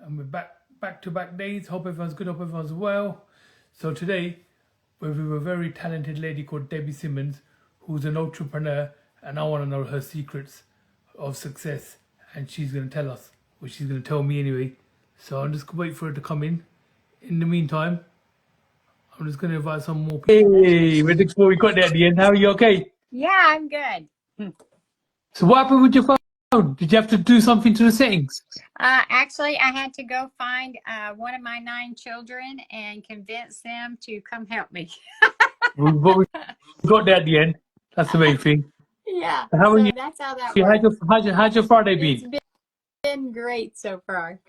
and we're back to back days. Hope everyone's good. Hope everyone's well. So today we're with a very talented lady called Debbie Simmons, who's an entrepreneur, and I want to know her secrets of success, and she's going to tell us, or she's going to tell me anyway. So I'm just gonna wait for her to come in. In the meantime, I'm just going to invite some more people. Hey, we got there at the end. How are you? Okay. Yeah, I'm good. So what happened with your phone? Did you have to do something to the settings? Actually, I had to go find one of my 9 children and convince them to come help me. But we got there at the end. That's the main thing. Yeah, How are so you? that's how that works. How's your Friday been? It's been great so far.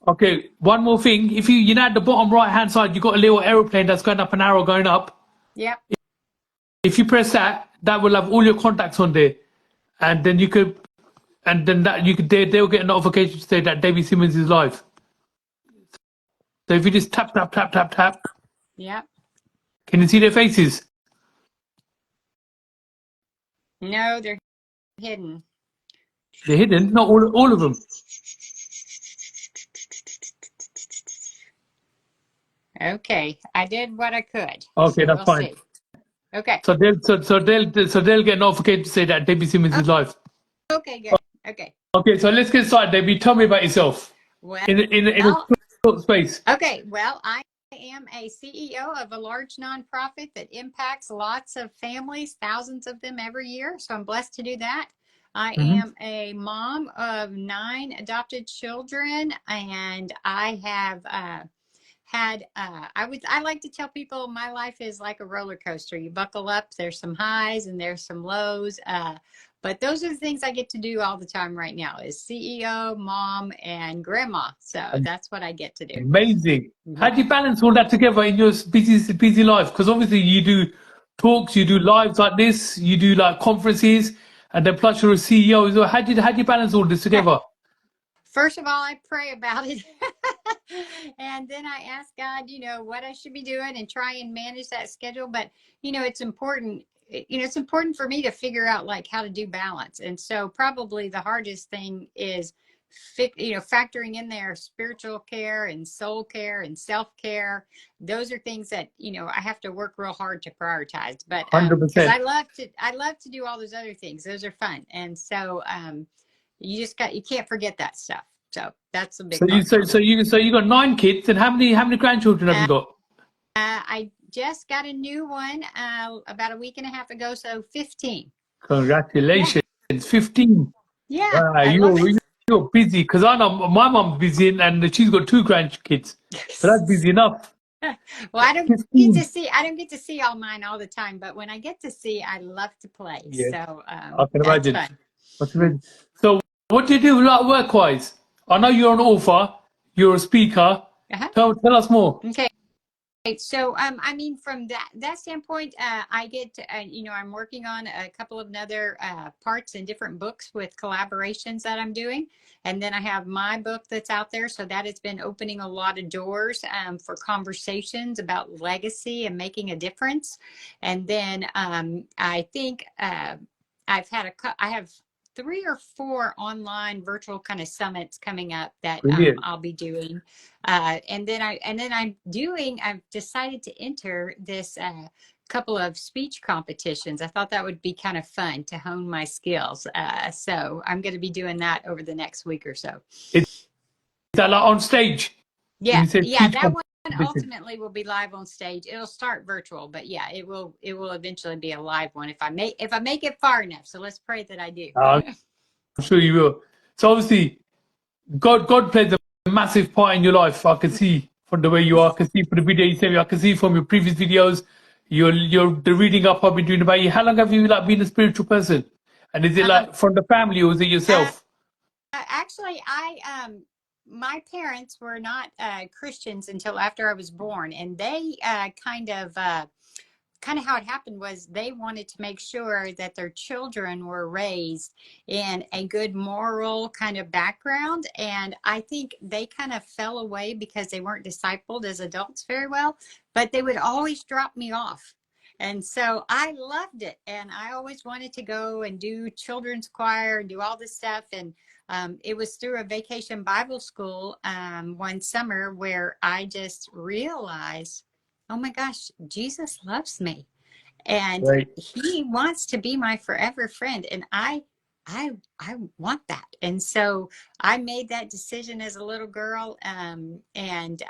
Okay, one more thing. If you know at the bottom right hand side, you got a little aeroplane that's going up, an arrow going up. Yep. If you press that, that will have all your contacts on there, and then they'll get a notification to say that Debbie Simmons is live. So if you just tap. Yep. Can you see their faces? No, they're hidden. They're hidden. Not all of them. Okay, I did what I could. Okay, so that's fine. See. Okay. So they'll get notification to say that Debbie Simmons is live. Okay, good. Okay. Okay, so let's get started, Debbie. Tell me about yourself. Well, In a short space. Okay, well, I am a CEO of a large nonprofit that impacts lots of families, thousands of them every year. So I'm blessed to do that. I am a mom of 9 adopted children, and I have I like to tell people my life is like a roller coaster. You buckle up, there's some highs and there's some lows. But those are the things I get to do all the time right now is CEO, mom, and grandma. So that's what I get to do. Amazing. How do you balance all that together in your busy life? Because obviously you do talks, you do lives like this, you do like conferences, and then plus you're a CEO as well. How do you balance all this together? First of all, I pray about it. And then I ask God, what I should be doing and try and manage that schedule. But, it's important. It's important for me to figure out like how to do balance. And so probably the hardest thing is, factoring in there spiritual care and soul care and self-care. Those are things that, I have to work real hard to prioritize. But 100%. because I love to do all those other things. Those are fun. And so you can't forget that stuff. So that's a big part. So you got 9 kids, and how many grandchildren have you got? I just got a new one about a week and a half ago, so 15. Congratulations, yeah. 15. Yeah, you're busy, because I know my mom's busy and she's got 2 grandkids, so that's busy enough. Well, I don't get to see all mine all the time, but when I get to see, I love to play. Yeah. So I can imagine. So what do you do like work-wise? I know you're an author, you're a speaker. Tell us more. Okay. So, from that standpoint, I get to, I'm working on a couple of other parts in different books with collaborations that I'm doing. And then I have my book that's out there. So that has been opening a lot of doors for conversations about legacy and making a difference. And then I think I have 3 or 4 online virtual kind of summits coming up that I'll be doing. And then I've decided to enter this couple of speech competitions. I thought that would be kind of fun to hone my skills. So I'm going to be doing that over the next week or so. Is that like on stage? Yeah, that one ultimately will be live on stage. It'll start virtual, but yeah, it will eventually be a live one if I make it far enough. So let's pray that I do. I'm sure you will. So obviously, God plays a massive part in your life. I can see from the way you are. I can see from the video you sent me. I can see from your previous videos. The reading up I've been doing about you. How long have you been a spiritual person? And is it from the family, or is it yourself? Actually, my parents were not Christians until after I was born, and they kind of how it happened was they wanted to make sure that their children were raised in a good moral kind of background. And I think they kind of fell away because they weren't discipled as adults very well, but they would always drop me off. And so I loved it. And I always wanted to go and do children's choir and do all this stuff. And it was through a vacation Bible school one summer where I just realized, oh my gosh, Jesus loves me. And Right. he wants to be my forever friend. And I want that. And so I made that decision as a little girl, and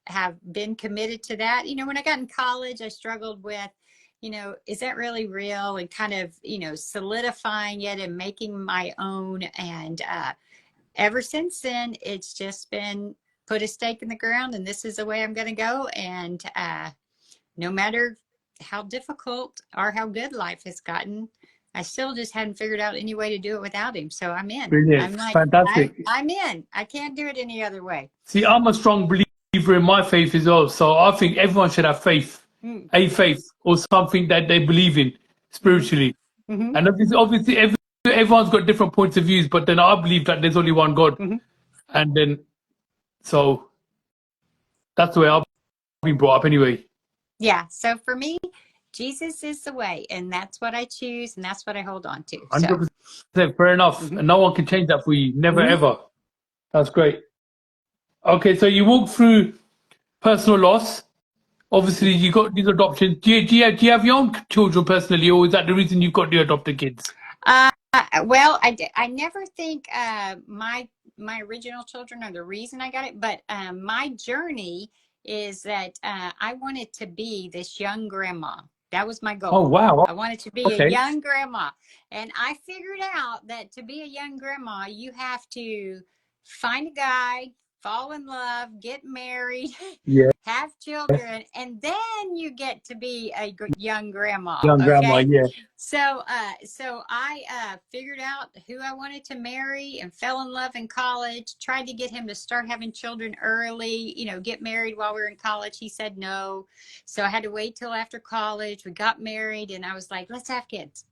have been committed to that. You know, when I got in college, I struggled with, you know, is that really real? And kind of, you know, solidifying it and making my own. And ever since then, it's just been put a stake in the ground, and this is the way I'm going to go. And no matter how difficult or how good life has gotten, I still just hadn't figured out any way to do it without him. So I'm in. Brilliant. I'm like, Fantastic. I'm in. I can't do it any other way. See, I'm a strong believer in my faith as well. So I think everyone should have faith, a faith or something that they believe in spiritually. Mm-hmm. And obviously everyone's got different points of views, but then I believe that there's only one God. Mm-hmm. And then, so that's the way I've been brought up anyway. Yeah. So for me, Jesus is the way, and that's what I choose, and that's what I hold on to. So. 100%, fair enough. Mm-hmm. And no one can change that for you. Never, Mm-hmm. ever. That's great. Okay, so you walked through personal loss. Obviously, you got these adoptions. Do you have your own children personally, or is that the reason you got the adopted kids? Well, I never think my original children are the reason I got it, but my journey is that I wanted to be this young grandma. That was my goal. Oh, wow. I wanted to be Okay. a young grandma. And I figured out that to be a young grandma, you have to find a guy, fall in love, get married, Yeah. have children, and then you get to be a young grandma. Young grandma, yeah. So I figured out who I wanted to marry and fell in love in college, tried to get him to start having children early, you know, get married while we were in college. He said no. So I had to wait till after college. We got married, and I was like, let's have kids.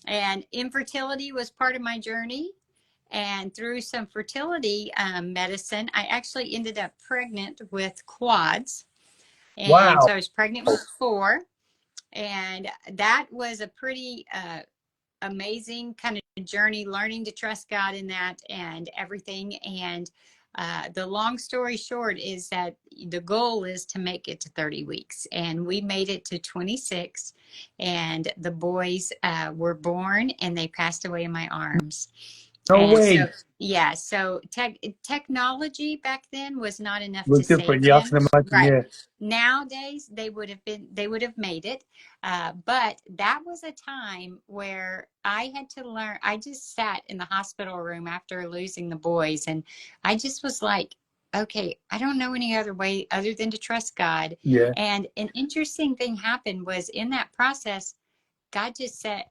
And infertility was part of my journey. And through some fertility medicine, I actually ended up pregnant with quads. And Wow. so I was pregnant with 4. And that was a pretty amazing kind of journey, learning to trust God in that and everything. And the long story short is that the goal is to make it to 30 weeks. And we made it to 26. And the boys were born, and they passed away in my arms. No way. So, yeah, so technology back then was not enough was to different. save Yeah, I them. can imagine. Right. Yeah. Nowadays, they would have made it. But that was a time where I had to learn. I just sat in the hospital room after losing the boys, and I just was like, okay, I don't know any other way other than to trust God. Yeah. And an interesting thing happened was in that process, God just said,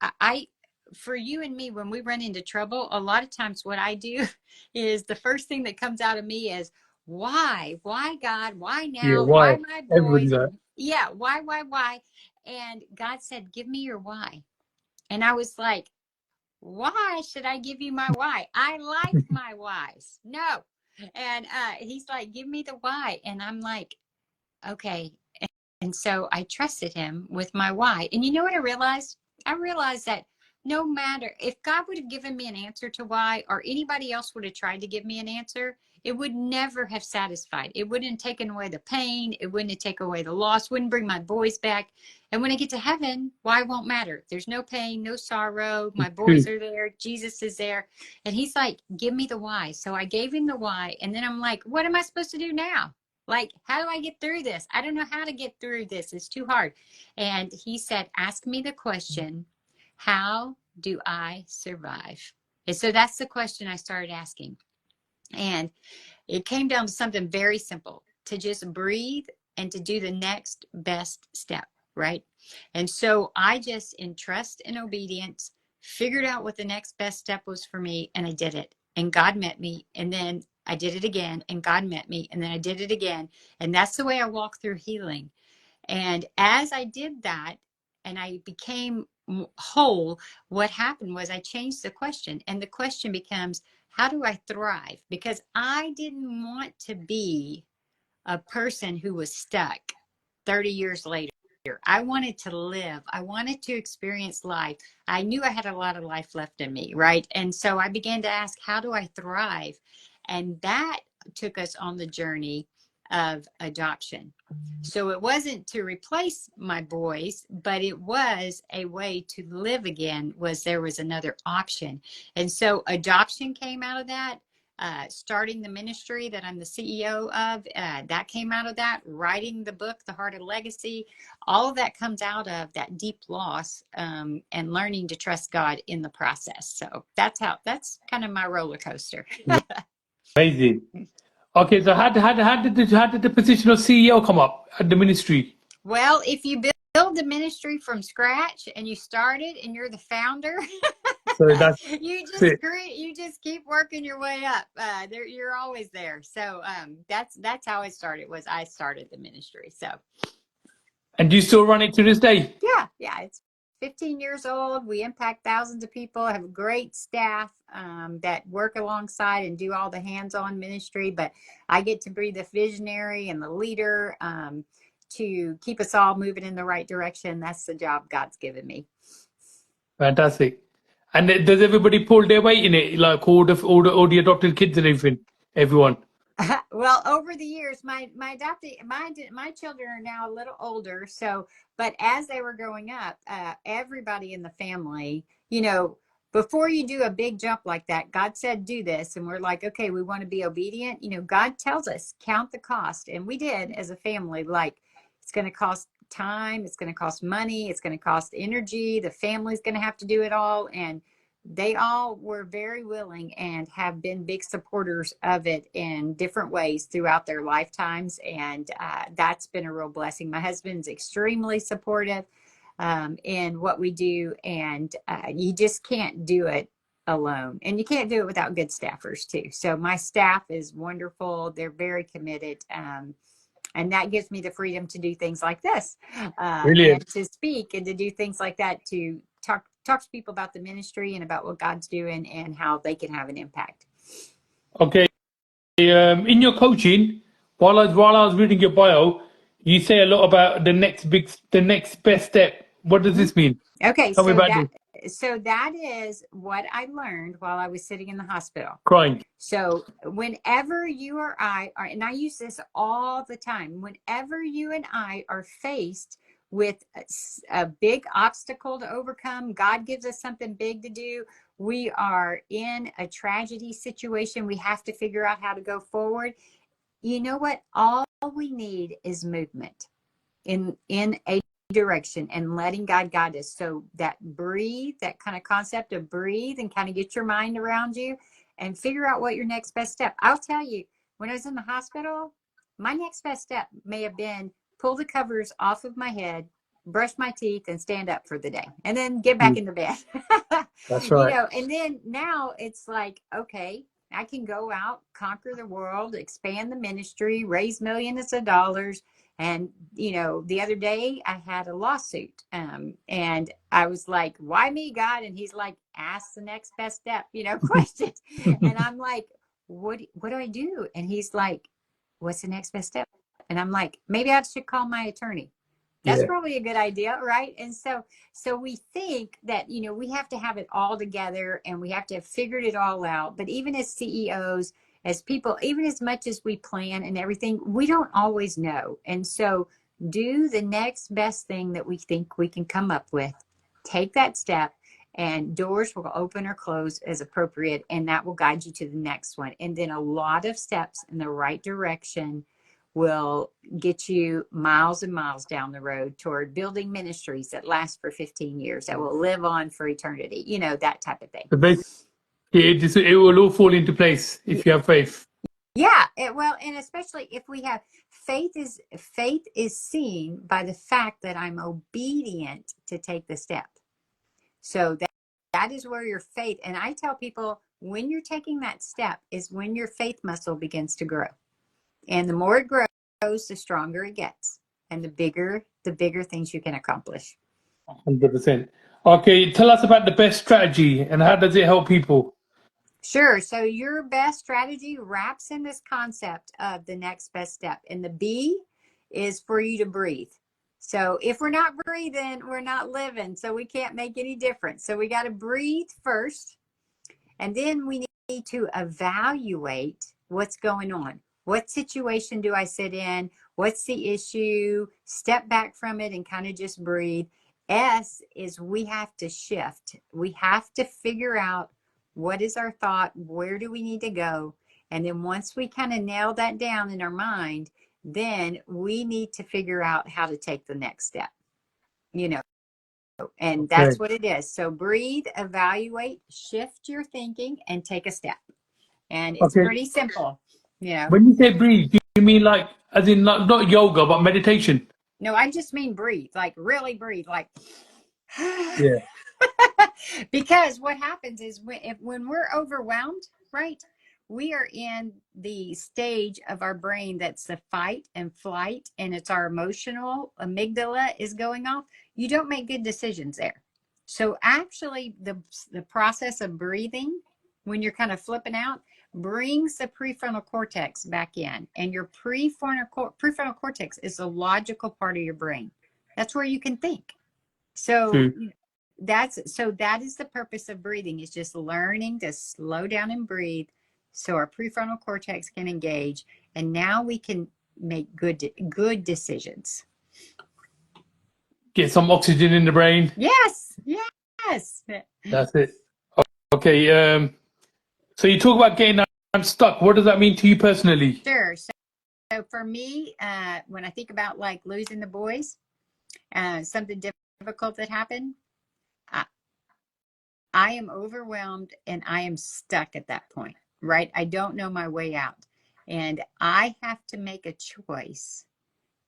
for you and me, when we run into trouble, a lot of times what I do is the first thing that comes out of me is, why God, why now? Yeah, why? My Everybody's boys? that. Yeah, why? And God said, give me your why. And I was like, why should I give you my why? I like my whys. No. And he's like, give me the why. And I'm like, okay. And so I trusted him with my why. And you know what I realized? I realized that no matter if God would have given me an answer to why, or anybody else would have tried to give me an answer, it would never have satisfied. It wouldn't have taken away the pain. It wouldn't have taken away the loss, wouldn't bring my boys back. And when I get to heaven, why won't matter. There's no pain, no sorrow. My boys are there. Jesus is there. And he's like, give me the why. So I gave him the why. And then I'm like, what am I supposed to do now? Like, how do I get through this? I don't know how to get through this. It's too hard. And he said, ask me the question, how do I survive? And so that's the question I started asking. And it came down to something very simple, to just breathe and to do the next best step, right? And so I just, in trust and obedience, figured out what the next best step was for me, and I did it. And God met me, and then I did it again, and God met me, and then I did it again. And that's the way I walk through healing. And as I did that, and I became whole, what happened was I changed the question. And the question becomes, how do I thrive? Because I didn't want to be a person who was stuck 30 years later. I wanted to live. I wanted to experience life. I knew I had a lot of life left in me, right? And so I began to ask, how do I thrive? And that took us on the journey of adoption. So it wasn't to replace my boys, but it was a way to live again, was there was another option. And so adoption came out of that. Starting the ministry that I'm the CEO of, that came out of that. Writing the book, The Heart of Legacy, all of that comes out of that deep loss, and learning to trust God in the process. So that's kind of my roller coaster. Amazing. Okay, so how did the position of CEO come up at the ministry? Well, if you build the ministry from scratch and you started and you're the founder, So that's you it. just keep working your way up. You're always there. So that's how it started. Was I started the ministry. So And do you still run it to this day? yeah, it's 15 years old. We impact thousands of people. I have a great staff that work alongside and do all the hands-on ministry. But I get to be the visionary and the leader, to keep us all moving in the right direction. That's the job God's given me. Fantastic. And does everybody pull their weight in it, like all the adopted kids and everything? Everyone. Well, over the years, my children are now a little older. So, but as they were growing up, everybody in the family, before you do a big jump like that, God said, do this. And we're like, okay, we want to be obedient. God tells us, count the cost. And we did as a family, like it's going to cost time. It's going to cost money. It's going to cost energy. The family's going to have to do it all. And they all were very willing and have been big supporters of it in different ways throughout their lifetimes. And that's been a real blessing. My husband's extremely supportive in what we do. And you just can't do it alone. And you can't do it without good staffers too. So my staff is wonderful. They're very committed. And that gives me the freedom to do things like this, Brilliant. and to speak and to do things like that, to talk to people about the ministry and about what God's doing and how they can have an impact. Okay. In your coaching, while I was reading your bio, you say a lot about the next best step. What does this mean? Okay, Tell me about this. so that is what I learned while I was sitting in the hospital. Crying. So whenever you or I are, and I use this all the time, whenever you and I are faced with a big obstacle to overcome, God gives us something big to do. We are in a tragedy situation. We have to figure out how to go forward. You know what? All we need is movement in a direction and letting God guide us. So that breathe, that kind of concept of breathe and kind of get your mind around you and figure out what your next best step. I'll tell you, when I was in the hospital, my next best step may have been pull the covers off of my head, brush my teeth, and stand up for the day, and then get back into bed. That's right. And then now it's like, okay, I can go out, conquer the world, expand the ministry, raise millions of dollars. And, the other day I had a lawsuit, and I was like, why me, God? And he's like, ask the next best step, questions. And I'm like, what do I do? And he's like, what's the next best step? And I'm like, maybe I should call my attorney. That's Yeah. probably a good idea, right? And so we think that, we have to have it all together and we have to have figured it all out. But even as CEOs, as people, even as much as we plan and everything, we don't always know. And so do the next best thing that we think we can come up with. Take that step, and doors will open or close as appropriate, and that will guide you to the next one. And then a lot of steps in the right direction will get you miles and miles down the road toward building ministries that last for 15 years, that will live on for eternity, that type of thing. So basically, it will all fall into place if you have faith. Yeah, well, and especially if we have faith is seen by the fact that I'm obedient to take the step. So that is where your faith, and I tell people, when you're taking that step is when your faith muscle begins to grow. And the more it grows, the stronger it gets, and the bigger things you can accomplish. 100%. Okay, tell us about the best strategy and how does it help people? Sure. So your best strategy wraps in this concept of the next best step. And the B is for you to breathe. So if we're not breathing, we're not living. So we can't make any difference. So we got to breathe first. And then we need to evaluate what's going on. What situation do I sit in? What's the issue? Step back from it and kind of just breathe. S is we have to shift. We have to figure out what is our thought? Where do we need to go? And then once we kind of nail that down in our mind, then we need to figure out how to take the next step, you know, and that's what it is. So breathe, evaluate, shift your thinking, and take a step. And it's pretty simple, you know. When you say breathe, do you mean like, as in not yoga, but meditation? No, I just mean breathe, like really breathe, like. Yeah. Because what happens is when we're overwhelmed, right? We are in the stage of our brain that's the fight and flight, and it's our emotional amygdala is going off. You don't make good decisions there. So actually, the process of breathing, when you're kind of flipping out, brings the prefrontal cortex back in, and your prefrontal cortex is the logical part of your brain. That's where you can think. So that is the purpose of breathing, is just learning to slow down and breathe so our prefrontal cortex can engage, and now we can make good decisions. Get some oxygen in the brain. Yes. That's it. Okay. So you talk about getting unstuck. What does that mean to you personally? Sure. So for me, when I think about like losing the boys, something difficult that happened, I am overwhelmed and I am stuck at that point, right? I don't know my way out. And I have to make a choice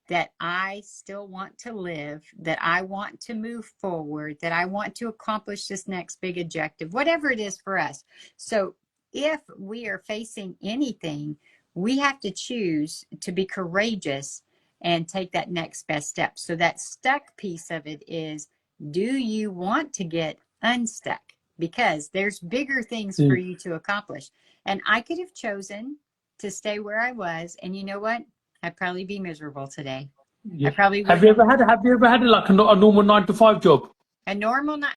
that I still want to live, that I want to move forward, that I want to accomplish this next big objective, whatever it is for us. So if we are facing anything, we have to choose to be courageous and take that next best step. So that stuck piece of it is, do you want to get unstuck? Because there's bigger things for you to accomplish. And I could have chosen to stay where I was. And you know what? I'd probably be miserable today. Yeah. I probably Have you ever had like a normal 9-to-5 job? a normal night.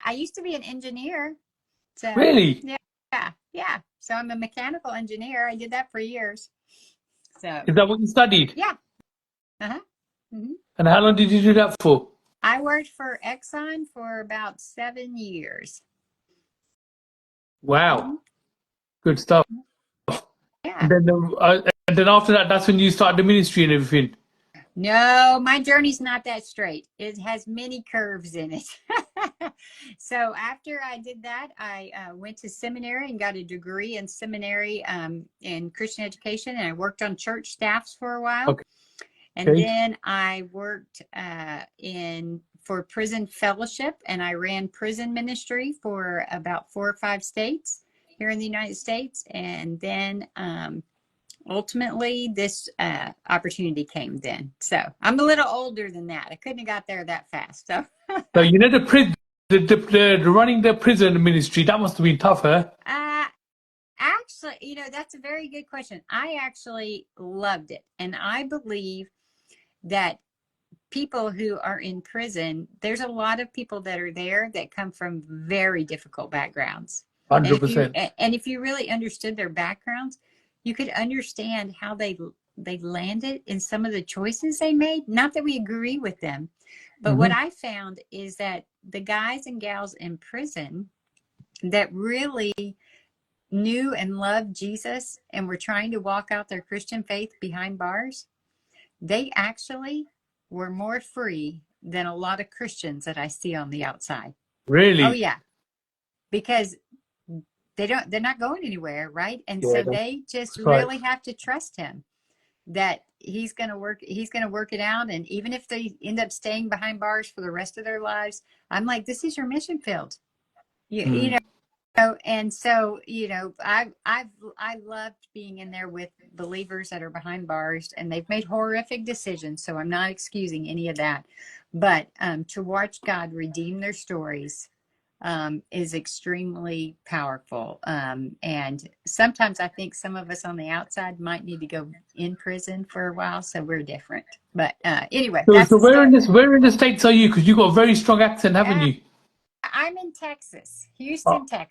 I used to be an engineer. So Really? yeah. So I'm a mechanical engineer. I did that for years. So Is that what you studied? yeah. Mm-hmm. And how long did you do that for? I worked for Exxon for about 7 years. Wow. Mm-hmm. Good stuff. Yeah. And then after that, that's when you started the ministry and everything. No, my journey's not that straight. It has many curves in it. So after I did that, I went to seminary and got a degree in seminary in Christian education, and I worked on church staffs for a while. Okay. And then I worked for prison fellowship, and I ran prison ministry for about 4 or 5 states here in the United States. And then ultimately this opportunity came then. So I'm a little older than that. I couldn't have got there that fast. So you know, the running the prison ministry, that must have been tough, huh? Actually, you know, that's a very good question. I actually loved it. And I believe that people who are in prison, there's a lot of people that are there that come from very difficult backgrounds. 100%. And if you really understood their backgrounds, you could understand how they landed in some of the choices they made. Not that we agree with them, but what I found is that the guys and gals in prison that really knew and loved Jesus and were trying to walk out their Christian faith behind bars, they actually were more free than a lot of Christians that I see on the outside. Really? Oh yeah. Because they're not going anywhere, right? And so they just really have to trust him that he's going to work it out. And even if they end up staying behind bars for the rest of their lives, I'm like, this is your mission field. You know, and so, you know, I loved being in there with believers that are behind bars, and they've made horrific decisions. So I'm not excusing any of that, but to watch God redeem their stories is extremely powerful. And sometimes I think some of us on the outside might need to go in prison for a while, so we're different. But anyway, So, that's so the story. where in the States are you? Because you got a very strong accent, haven't Uh, you? I'm in Texas, Oh, Houston, oh, Texas.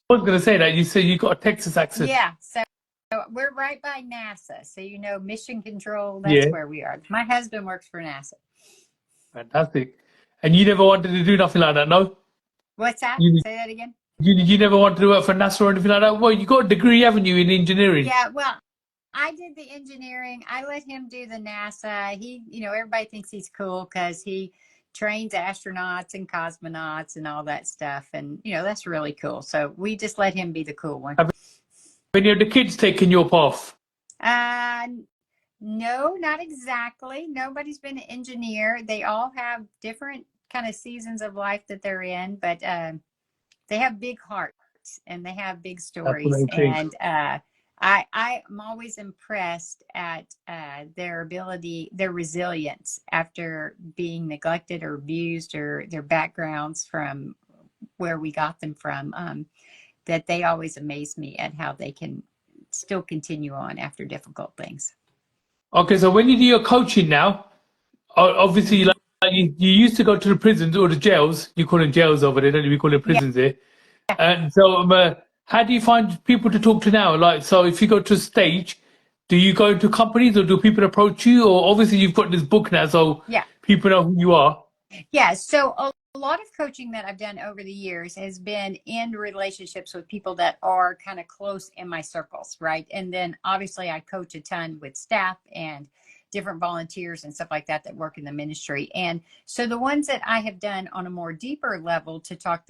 I was going to say that. You say you got a Texas accent. Yeah, so we're right by NASA. So, Mission Control, that's Yeah, where we are. My husband works for NASA. fantastic. And you never wanted to do nothing like that, no? What's that? You, Say that again. you never wanted to work for NASA or anything like that? Well, you got a degree, haven't you, in engineering? Yeah, well, I did the engineering. I let him do the NASA. Everybody thinks he's cool because he trains astronauts and cosmonauts and all that stuff. And, that's really cool. So we just let him be the cool one. Have any of the kids taken your path? Uh, no, not exactly. Nobody's been an engineer. They all have different kind of seasons of life that they're in, but they have big hearts and they have big That's the stories. main thing. And I'm always impressed at their ability, their resilience after being neglected or abused, or their backgrounds from where we got them from. That they always amaze me at how they can still continue on after difficult things. Okay, so when you do your coaching now, obviously, Mhm. like you used to go to the prisons or the jails. You call them jails over there, don't you? We call it Yeah. prisons here. And so, how do you find people to talk to now? Like, so if you go to a stage, do you go to companies or do people approach you? Or obviously, you've got this book now, so Yeah. people know who you are. Yeah. So a lot of coaching that I've done over the years has been in relationships with people that are kind of close in my circles, right? And then obviously I coach a ton with staff and different volunteers and stuff like that work in the ministry. And so the ones that I have done on a more deeper level to talk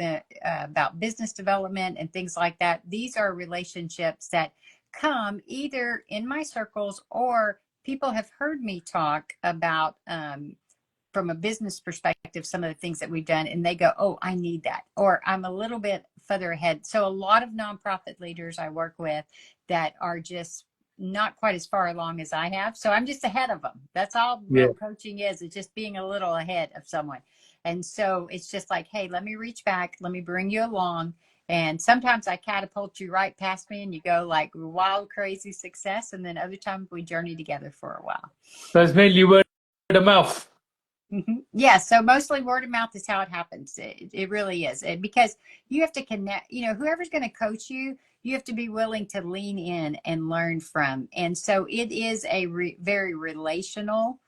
about business development and things like that, these are relationships that come either in my circles or people have heard me talk about from a business perspective, some of the things that we've done, and they go, oh, I need that, or I'm a little bit further ahead. So a lot of nonprofit leaders I work with that are just not quite as far along as I have. So I'm just ahead of them. That's all Yeah. real coaching is. It's just being a little ahead of someone. And so it's just like, hey, let me reach back. Let me bring you along. And sometimes I catapult you right past me and you go like wild, crazy success. And then other times we journey together for a while. So it's mainly word of mouth. Yeah, so mostly word of mouth is how it happens. It really is. Because you have to connect, whoever's going to coach you, you have to be willing to lean in and learn from. And so it is a very relational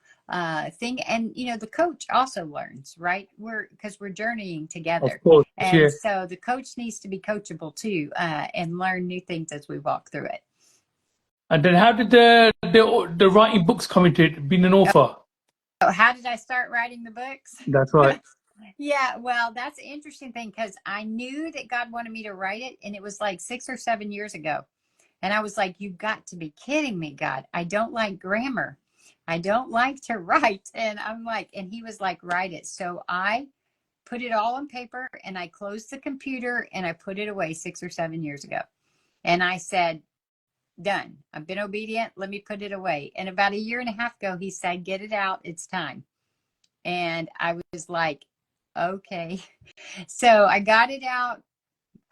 thing. And, the coach also learns, right? Because we're journeying Of together. course, yeah. And so the coach needs to be coachable too, and learn new things as we walk through it. And then how did the writing books come into it, being an author? So how did I start writing the books? That's right. Yeah, well, that's an interesting thing because I knew that God wanted me to write it, and it was like 6 or 7 years ago. And I was like, you've got to be kidding me, God. I don't like grammar. I don't like to write. And I'm like, and he was like, write it. So I put it all on paper and I closed the computer and I put it away 6 or 7 years ago. And I said, done. I've been obedient. Let me put it away. And about a year and a half ago, he said, get it out. It's time. And I was like, okay. So I got it out,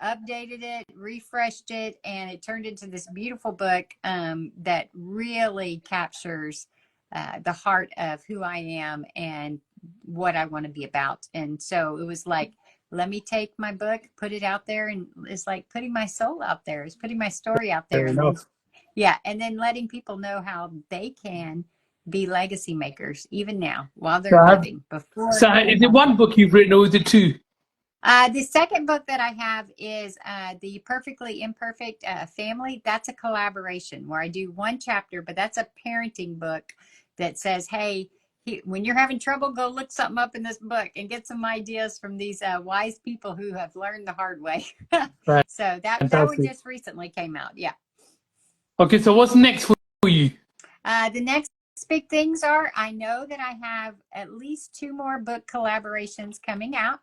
updated it, refreshed it, and it turned into this beautiful book that really captures the heart of who I am and what I want to be about. And so it was like, let me take my book, put it out there, and it's like putting my soul out there. It's putting my story out there, Fair and then enough. and then letting people know how they can be legacy makers even now while So, they're living before is they it have to. one book you've written or is it two? The second book that I have is The Perfectly Imperfect Family. That's a collaboration where I do one chapter, but that's a parenting book that says, hey, when you're having trouble, go look something up in this book and get some ideas from these wise people who have learned the hard way. So that one Fantastic. just recently came out. Yeah. Okay, so what's next for you? The next big things are, I know that I have at least 2 more book collaborations coming out.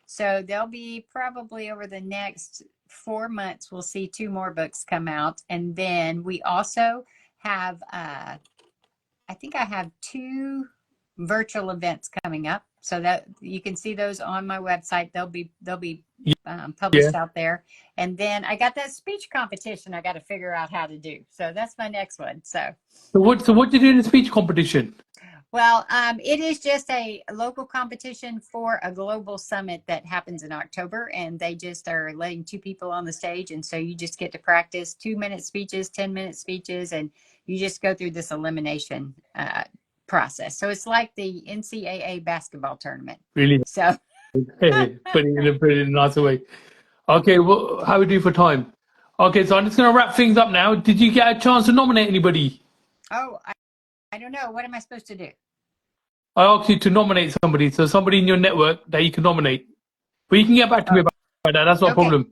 So they'll be probably over the next 4 months, we'll see 2 more books come out. And then we also have, I think I have 2 virtual events coming up. So that you can see those on my website. They'll be published out there. And then I got that speech competition I got to figure out how to do. So that's my next one. So what did you do in the speech competition? well, it is just a local competition for a global summit that happens in October, and they just are letting 2 people on the stage. And so you just get to practice 2-minute speeches, 10-minute speeches, and you just go through this elimination process. So it's like the NCAA basketball tournament. Really? So putting it in a nice way. Okay, well, how we do for time? Okay, so I'm just going to wrap things up now. Did you get a chance to nominate anybody? oh, I don't know. What am I supposed to do? I asked you to nominate somebody, so somebody in your network that you can nominate. But you can get back to me about that. That's not a problem.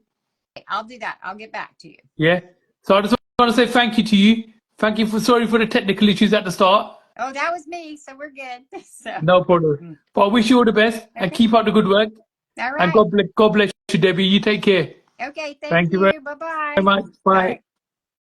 I'll do that. I'll get back to you. Yeah. So I just want to say thank you to you. Thank you sorry for the technical issues at the start. Oh, that was me. So we're good. So. No problem. But I wish you all the best and keep up the good work. All right. And God bless you, Debbie. You take care. Okay. Thank you very Bye-bye. much. Bye.